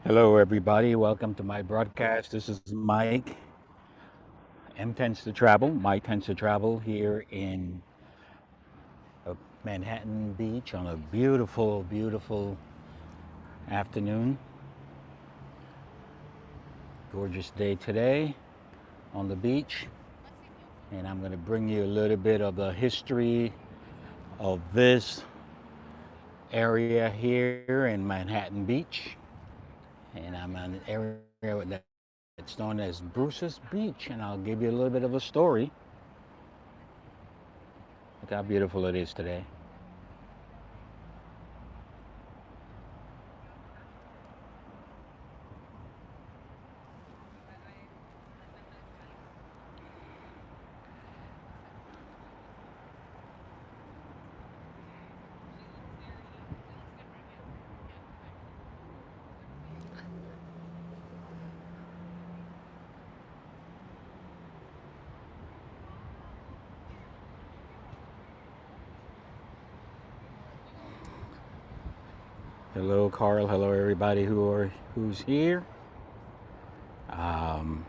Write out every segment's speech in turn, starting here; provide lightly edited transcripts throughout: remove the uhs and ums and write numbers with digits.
Hello, everybody. Welcome to my broadcast. This is Mike. M tends to travel. Mike tends to travel here in Manhattan Beach on a beautiful, beautiful afternoon. Gorgeous day today on the beach. And I'm going to bring you a little bit of the history of this area here in Manhattan Beach. And I'm on an area that's known as Bruce's Beach. And I'll give you a little bit of a story. Look how beautiful it is today. Hello, Carl. Hello, everybody who's here. Um,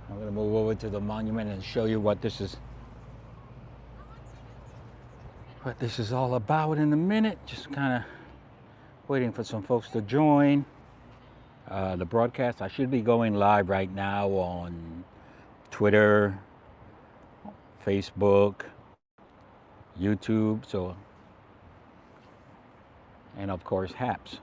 I'm going to move over to the monument and show you what this is all about in a minute. Just kind of waiting for some folks to join the broadcast. I should be going live right now on Twitter, Facebook, YouTube, and of course Haps.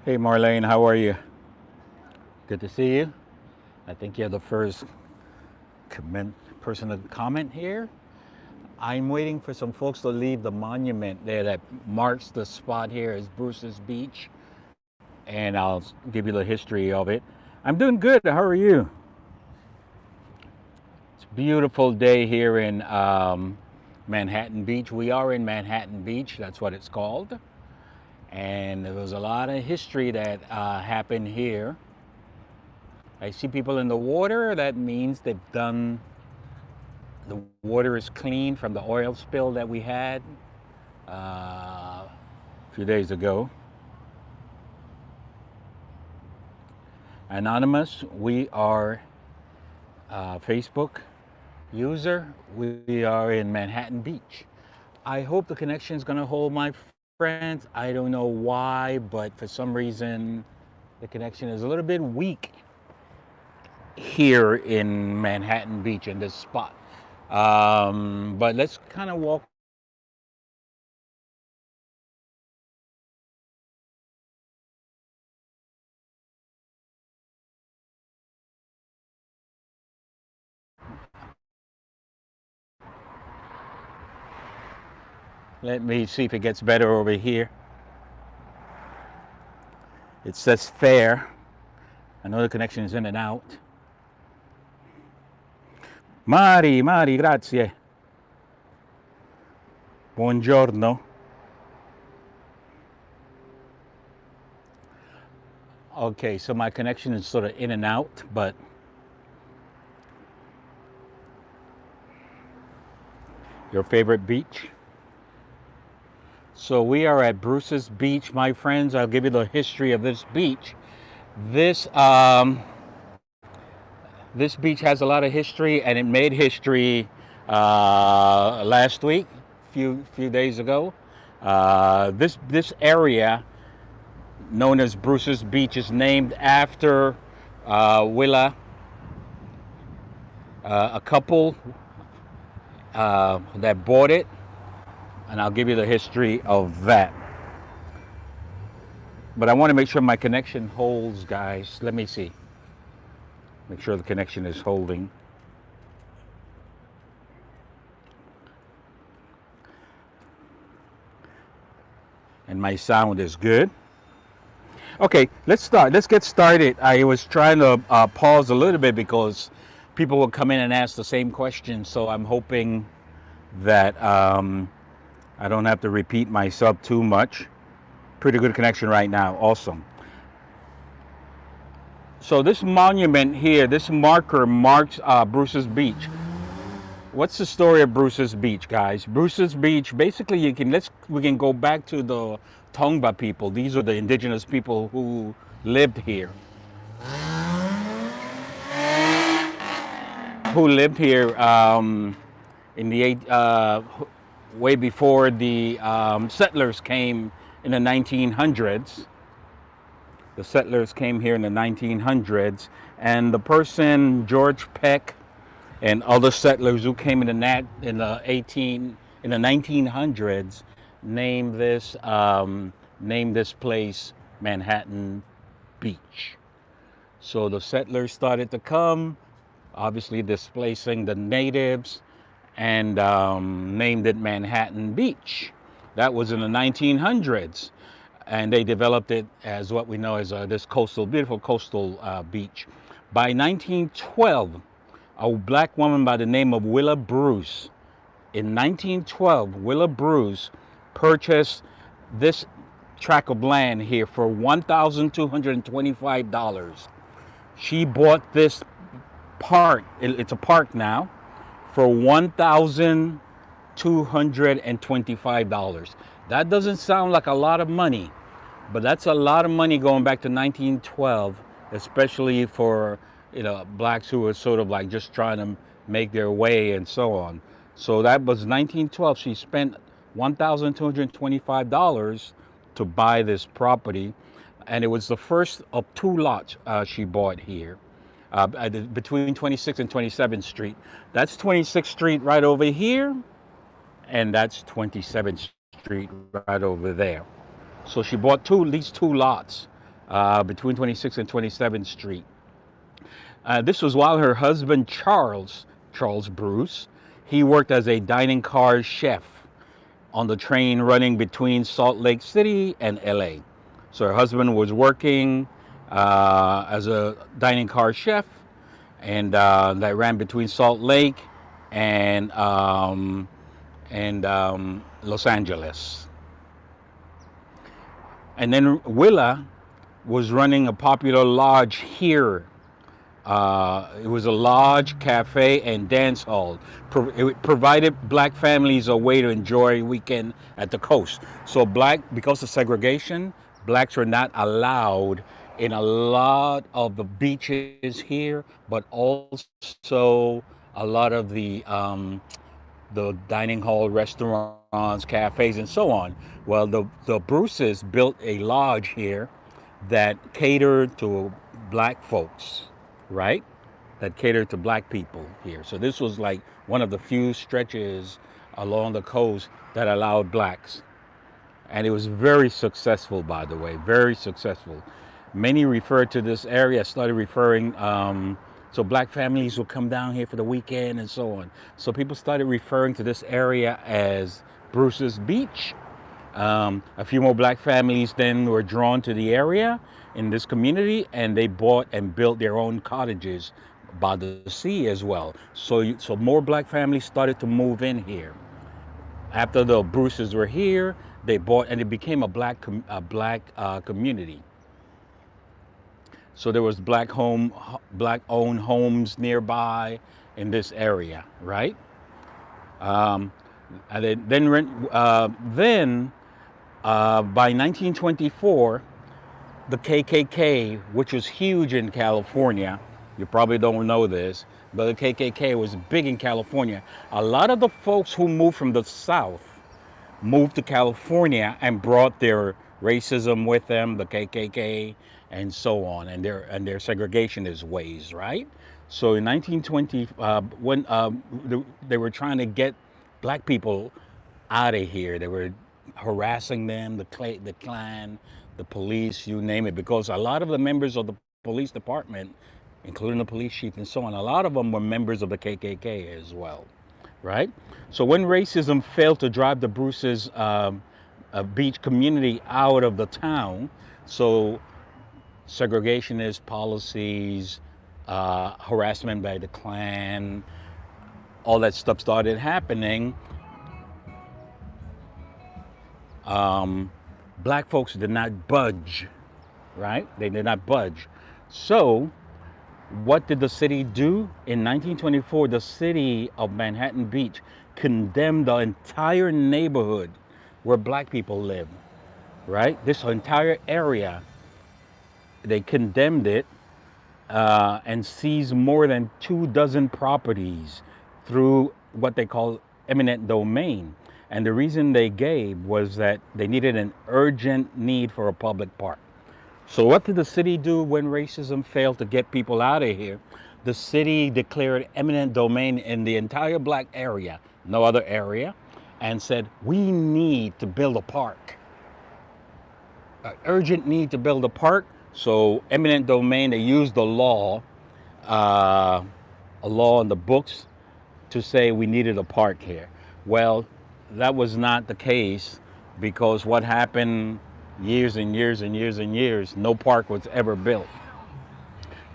Hey, Marlene, how are you? Good to see you. I think you're the first person to comment here. I'm waiting for some folks to leave the monument there that marks the spot here as Bruce's Beach, and I'll give you the history of it. I'm doing good. How are you? It's a beautiful day here in Manhattan Beach. We are in Manhattan Beach. That's what it's called. And there was a lot of history that happened here. I see people in the water. That means the water is clean from the oil spill that we had a few days ago. Anonymous, we are Facebook user. We are in Manhattan Beach. I hope the connection is going to hold, my friends. I don't know why, but for some reason the connection is a little bit weak here in Manhattan Beach in this spot. But let's kind of walk. Let me see if it gets better over here. It says fair. I know the connection is in and out. Mari, grazie. Buongiorno. Okay, so my connection is sort of in and out, but your favorite beach? So we are at Bruce's Beach, my friends. I'll give you the history of this beach. This this beach has a lot of history, and it made history last week, few days ago. This area, known as Bruce's Beach, is named after Willa, a couple that bought it, and I'll give you the history of that. But I want to make sure my connection holds, guys. Let me see. Make sure the connection is holding. And my sound is good. Okay, let's start. Let's get started. I was trying to pause a little bit because people will come in and ask the same question. So I'm hoping that I don't have to repeat myself too much. Pretty good connection right now. Awesome. So this monument here, this marker marks Bruce's Beach. What's the story of Bruce's Beach, guys? Bruce's Beach, basically, we can go back to the Tongva people. These are the indigenous people who lived here. Who lived here in the way before the settlers came in the 1900s. The settlers came here in the 1900s, and the person George Peck and other settlers who came in the 1900s named this place Manhattan Beach. So the settlers started to come, obviously displacing the natives, and named it Manhattan Beach. That was in the 1900s, and they developed it as what we know as this beautiful coastal beach. By 1912, a black woman by the name of Willa Bruce, in 1912, Willa Bruce purchased this tract of land here for $1,225. She bought this park, it's a park now, for $1,225. That doesn't sound like a lot of money, but that's a lot of money going back to 1912, especially for blacks who were sort of like just trying to make their way and so on. So that was 1912. She spent $1,225 to buy this property, and it was the first of two lots she bought here. Between 26th and 27th Street. That's 26th Street right over here, and that's 27th Street right over there. So she bought these two lots between 26th and 27th Street. This was while her husband Charles Bruce, he worked as a dining car chef on the train running between Salt Lake City and LA. So her husband was working as a dining car chef, and that ran between Salt Lake and Los Angeles. And then Willa was running a popular lodge here. It was a lodge, cafe, and dance hall. It provided black families a way to enjoy a weekend at the coast. So because of segregation, blacks were not allowed in a lot of the beaches here, but also a lot of the dining hall, restaurants, cafes, and so on. Well, the Bruces built a lodge here that catered to black folks, right? That catered to black people here. So this was like one of the few stretches along the coast that allowed blacks. And it was very successful, by the way, very successful. Many referred to this area, started referring, so black families would come down here for the weekend and so on. So people started referring to this area as Bruce's Beach. A few more black families then were drawn to the area in this community, and they bought and built their own cottages by the sea as well. So more black families started to move in here. After the Bruces were here, they bought, and it became a black community. So there was black owned homes nearby in this area, right? And then by 1924, the KKK, which was huge in California, you probably don't know this, but the KKK was big in California. A lot of the folks who moved from the South moved to California and brought their racism with them, the KKK, and so on, and their segregationist ways, right? So in 1920, when they were trying to get black people out of here, they were harassing them, the Klan, the police, you name it, because a lot of the members of the police department including the police chief and so on. A lot of them were members of the KKK as well, right? So when racism failed to drive the Bruce's beach community out of the town, so segregationist policies, harassment by the Klan, all that stuff started happening. Black folks did not budge, right? They did not budge. So what did the city do? In 1924, the city of Manhattan Beach condemned the entire neighborhood where black people live, right? This entire area, they condemned it and seized more than 24 properties through what they call eminent domain. And the reason they gave was that they needed an urgent need for a public park. So what did the city do when racism failed to get people out of here? The city declared eminent domain in the entire black area, no other area, and said, we need to build a park. An urgent need to build a park. So eminent domain, they used the law, a law in the books to say we needed a park here. Well, that was not the case, because what happened years and years and years and years, no park was ever built.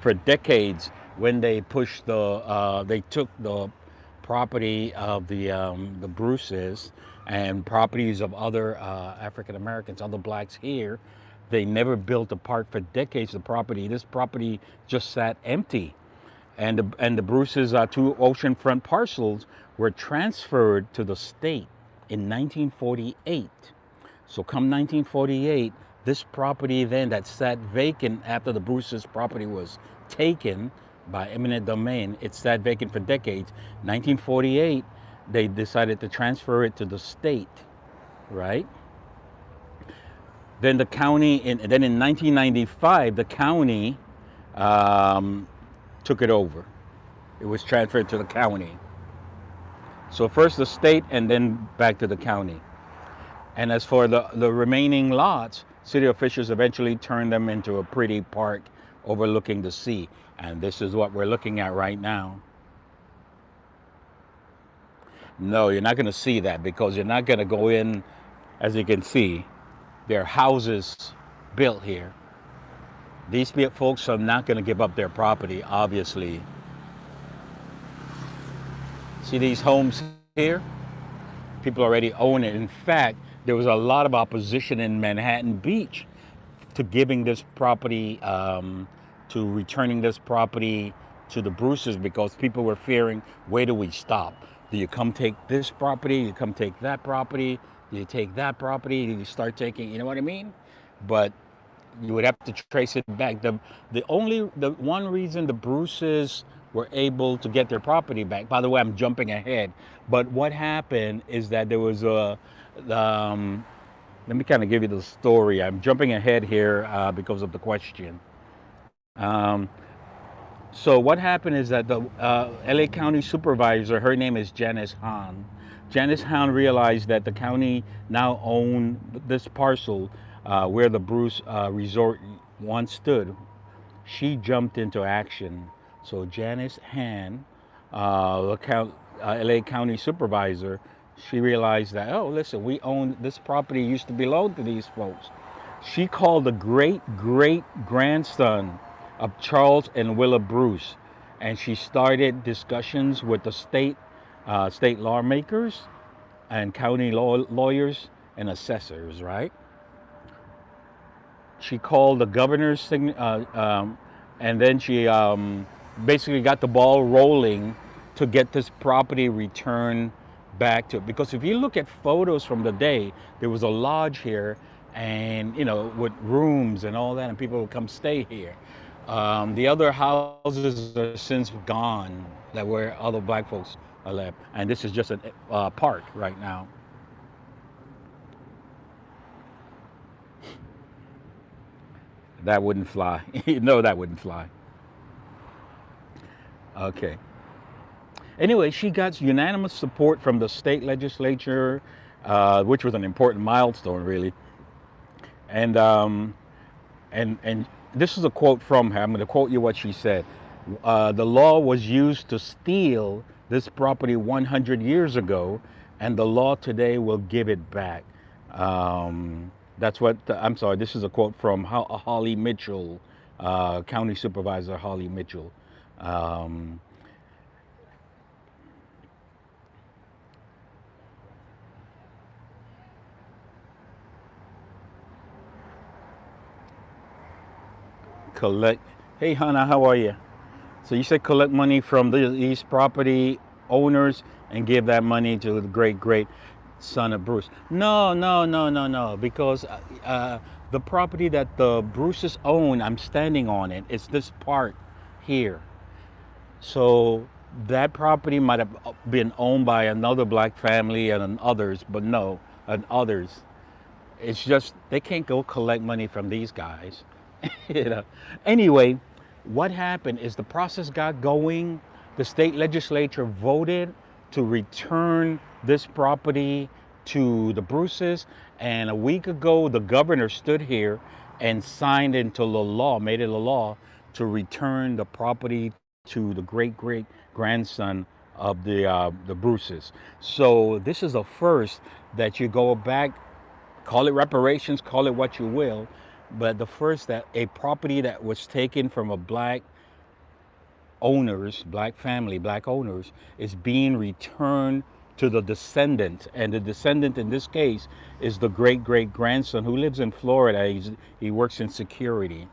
For decades, when they pushed they took the property of the Bruces and properties of other African Americans, other blacks here, they never built a park for decades. This property just sat empty. And the Bruce's two oceanfront parcels were transferred to the state in 1948. So come 1948, this property then that sat vacant after the Bruce's property was taken by eminent domain, it sat vacant for decades. 1948, they decided to transfer it to the state, right? Then the county, then in 1995, the county took it over. It was transferred to the county. So first the state and then back to the county. And as for the remaining lots, city officials eventually turned them into a pretty park overlooking the sea. And this is what we're looking at right now. No, you're not going to see that, because you're not going to go in. As you can see, there are houses built here. These folks are not going to give up their property, obviously. See these homes here? People already own it. In fact, there was a lot of opposition in Manhattan Beach to giving this property, to returning this property to the Bruces, because people were fearing, where do we stop? Do you come take this property? Do you come take that property? Do you take that property? Do you start taking, you know what I mean? But you would have to trace it back. The one reason the Bruces were able to get their property back, by the way, I'm jumping ahead, but what happened is that there was let me kind of give you the story. I'm jumping ahead here because of the question. So what happened is that the LA County supervisor, her name is Janice Hahn. Janice Hahn realized that the county now owned this parcel where the Bruce Resort once stood. She jumped into action. So Janice Hahn, the LA County supervisor, she realized that, oh, listen, we own this property, used to belong to these folks. She called the great-great-grandson of Charles and Willa Bruce, and she started discussions with the state lawmakers and county lawyers and assessors, right? She called the governor's and then she basically got the ball rolling to get this property returned back to, because if you look at photos from the day, there was a lodge here, and with rooms and all that, and people would come stay here. The other houses are since gone, that where other black folks are left, and this is just a park right now. That wouldn't fly. No, that wouldn't fly. Okay. Anyway, she got unanimous support from the state legislature, which was an important milestone, really. And this is a quote from her. I'm going to quote you what she said. The law was used to steal this property 100 years ago, and the law today will give it back. That's what, I'm sorry, this is a quote from Holly Mitchell, County Supervisor Holly Mitchell. Um, collect, hey, Hannah, how are you? So you said collect money from these property owners and give that money to the great great son of Bruce. No, no, no, no, no. Because the property that the Bruces own, I'm standing on it. It's this part here. So that property might have been owned by another black family and others, but no, and others. It's just they can't go collect money from these guys. you know. Anyway, what happened is the process got going. The state legislature voted to return this property to the Bruces, and a week ago, the governor stood here and signed into the law, made it a law to return the property to the great great grandson of the Bruces. So this is a first that you go back, call it reparations, call it what you will, but the first that a property that was taken from a black owners, black family, black owners, is being returned to the descendant, and the descendant in this case is the great great grandson who lives in Florida. He works in security.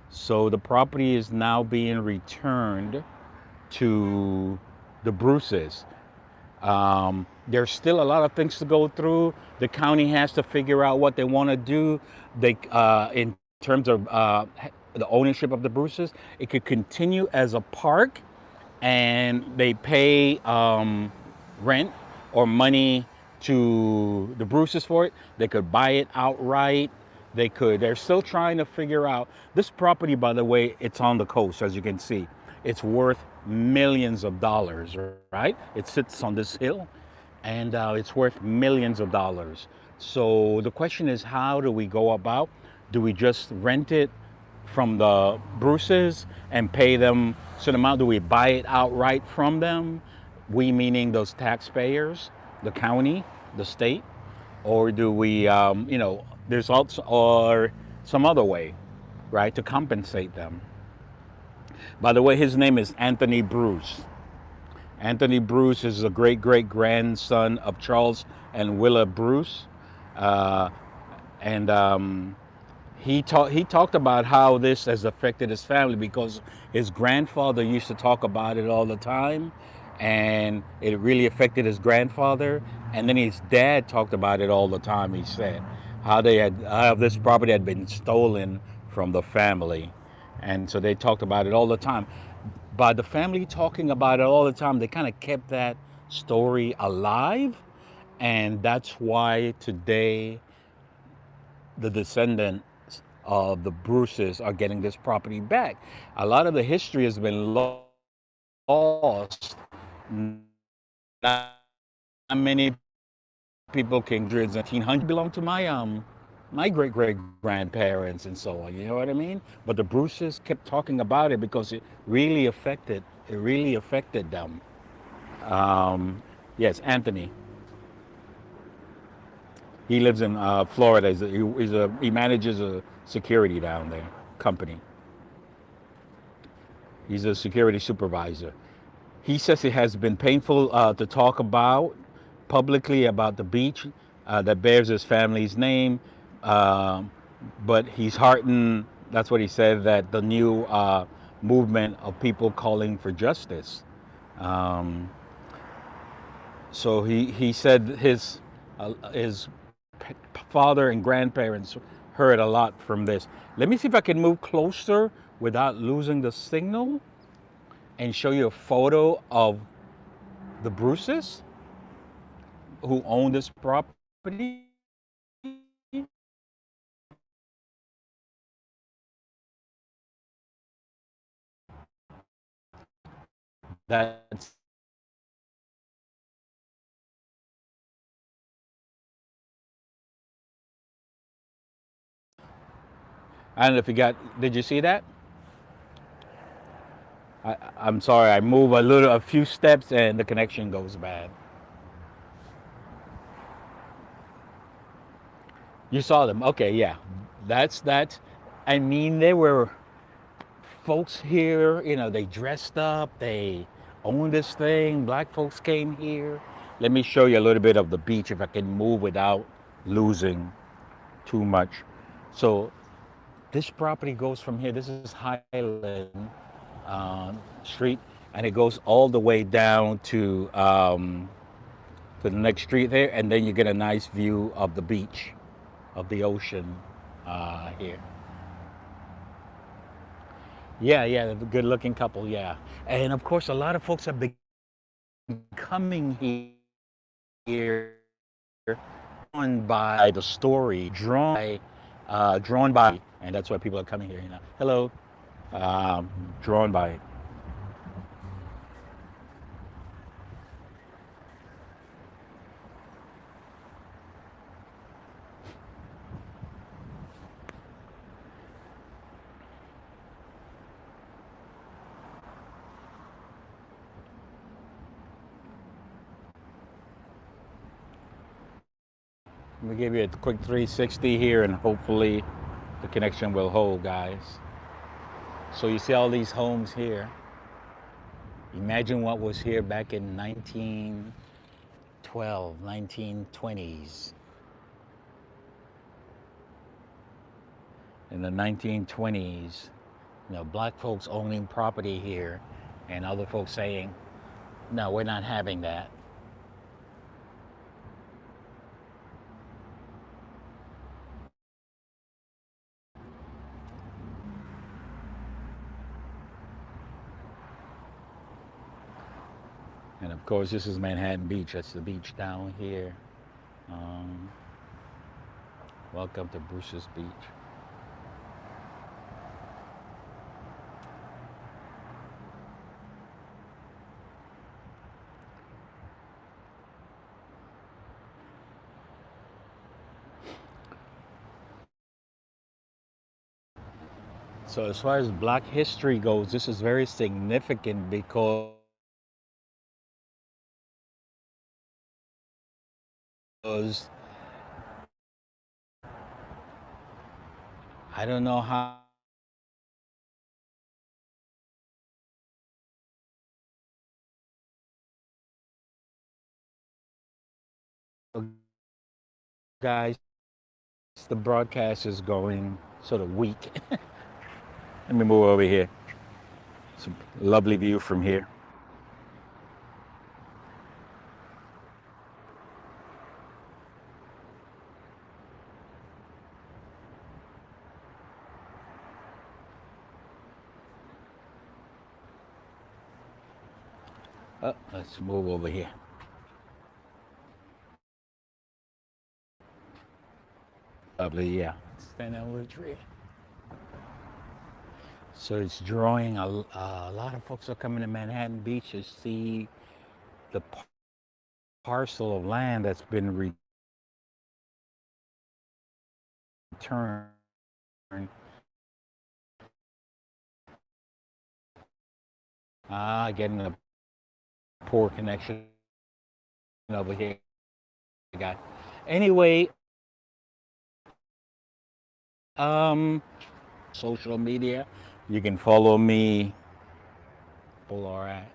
So the property is now being returned to the Bruces. There's still a lot of things to go through. The county has to figure out what they want to do. In terms of the ownership of the Bruces, it could continue as a park, and they pay rent or money to the Bruces for it. They could buy it outright. They could. They're still trying to figure out this property. By the way, it's on the coast, as you can see. It's worth millions of dollars, right? It sits on this hill, and it's worth millions of dollars. So the question is, how do we go about? Do we just rent it from the Bruces and pay them a certain amount? Do we buy it outright from them? We meaning those taxpayers, the county, the state, or do we, there's also or some other way, right, to compensate them. By the way, his name is Anthony Bruce. Anthony Bruce is the great great grandson of Charles and Willa Bruce, uh, and he talked about how this has affected his family because his grandfather used to talk about it all the time, and it really affected his grandfather. And then his dad talked about it all the time. He said how this property had been stolen from the family, and so they talked about it all the time. By the family talking about it all the time, they kind of kept that story alive, and that's why today the descendants of the Bruces are getting this property back. A lot of the history has been lost. Not many people can hundreds and 1800 belong to my great great grandparents and so on. You know what I mean? But the Bruces kept talking about it because it really affected them. Um, yes, Anthony. He lives in Florida. He manages a security down there company. He's a security supervisor. He says it has been painful to talk about publicly about the beach that bears his family's name, um, but he's heartened. That's what he said. That the new movement of people calling for justice. Um, so he said his father and grandparents heard a lot from this. Let me see if I can move closer without losing the signal and show you a photo of the Bruces who own this property. That's I don't know if you got. Did you see that? I'm sorry. I move a few steps, and the connection goes bad. You saw them. Okay, yeah. That's. I mean, there were folks here. They dressed up. They owned this thing. Black folks came here. Let me show you a little bit of the beach if I can move without losing too much. So this property goes from here. This is Highland Street, and it goes all the way down to the next street there, and then you get a nice view of the beach, of the ocean here. Yeah, yeah, the good-looking couple. Yeah, and of course, a lot of folks have been coming here, drawn by the story, drawn by, and that's why people are coming here. Hello, drawn by it. Let me give you a quick 360 here, and hopefully the connection will hold, guys. So you see all these homes here. Imagine what was here back in 1912, 1920s. In the 1920s, black folks owning property here, and other folks saying, no, we're not having that. And of course, this is Manhattan Beach. That's the beach down here. Um, Welcome to Bruce's Beach. So as far as Black history goes, this is very significant because I don't know how guys the broadcast is going sort of weak. Let me move over here. It's a lovely view from here. Let's move over here. Lovely, yeah. Stand under the tree. So it's drawing a lot of folks are coming to Manhattan Beach to see the parcel of land that's been returned. Getting a poor connection over here. Guy. Anyway, um, social media. You can follow me. All right.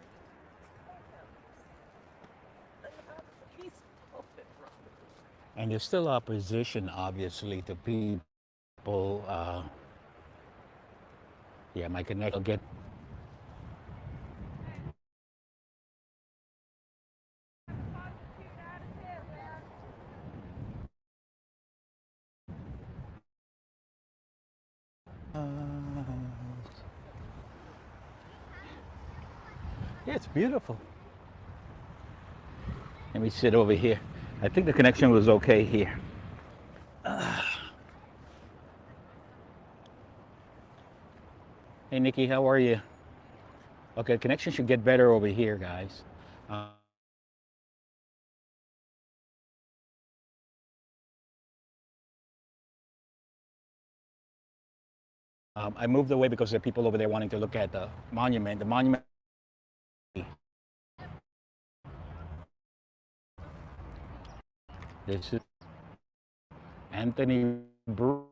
And there's still opposition, obviously, to people. Yeah, my connection will get. Uh, yeah, it's beautiful. Let me sit over here. I think the connection was okay here. Hey, Nikki, how are you? Okay, connection should get better over here, guys. Uh, I moved away because there are people over there wanting to look at the monument. The monument. This is Anthony Bruce.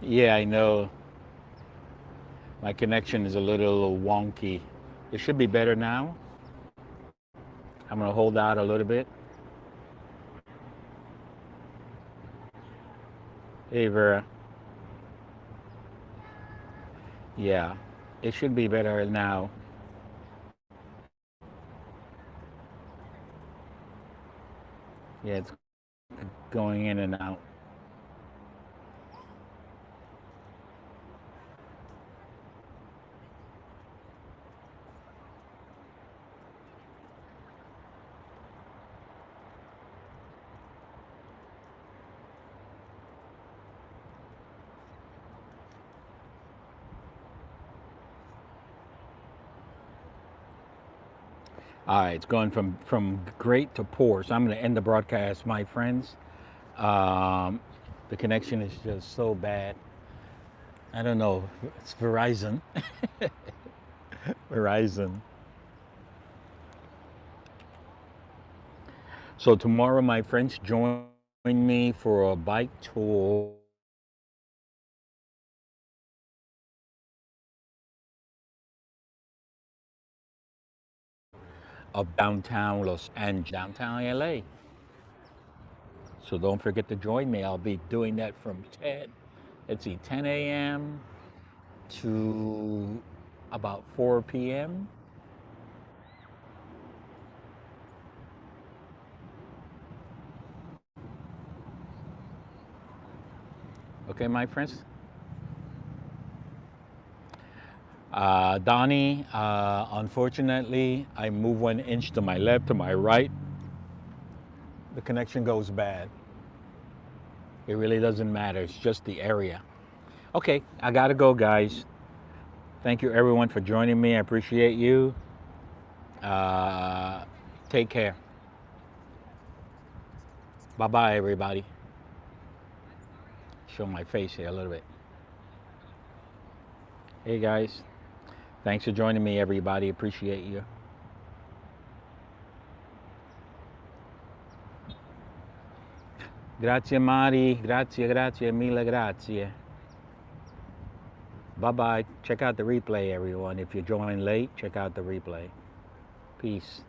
Yeah, I know. My connection is a little wonky. It should be better now. I'm gonna hold out a little bit. Hey, Vera. Yeah, it should be better now. Yeah, it's going in and out. All right, it's going from great to poor. So I'm going to end the broadcast, my friends. Um, the connection is just so bad. I don't know. It's Verizon. Verizon. So tomorrow, my friends, join me for a bike tour of downtown downtown LA. So don't forget to join me. I'll be doing that from 10. Let's see, 10 a.m. to about 4 p.m. Okay, my friends. Donnie, unfortunately, I move 1 inch to my left, to my right, the connection goes bad. It really doesn't matter. It's just the area. Okay, I gotta go, guys. Thank you, everyone, for joining me. I appreciate you. Uh, take care. Bye bye, everybody. Show my face here a little bit. Hey, guys. Thanks for joining me, everybody. Appreciate you. Grazie, Mari. Grazie, grazie, mille grazie. Bye bye. Check out the replay, everyone. If you joined late, check out the replay. Peace.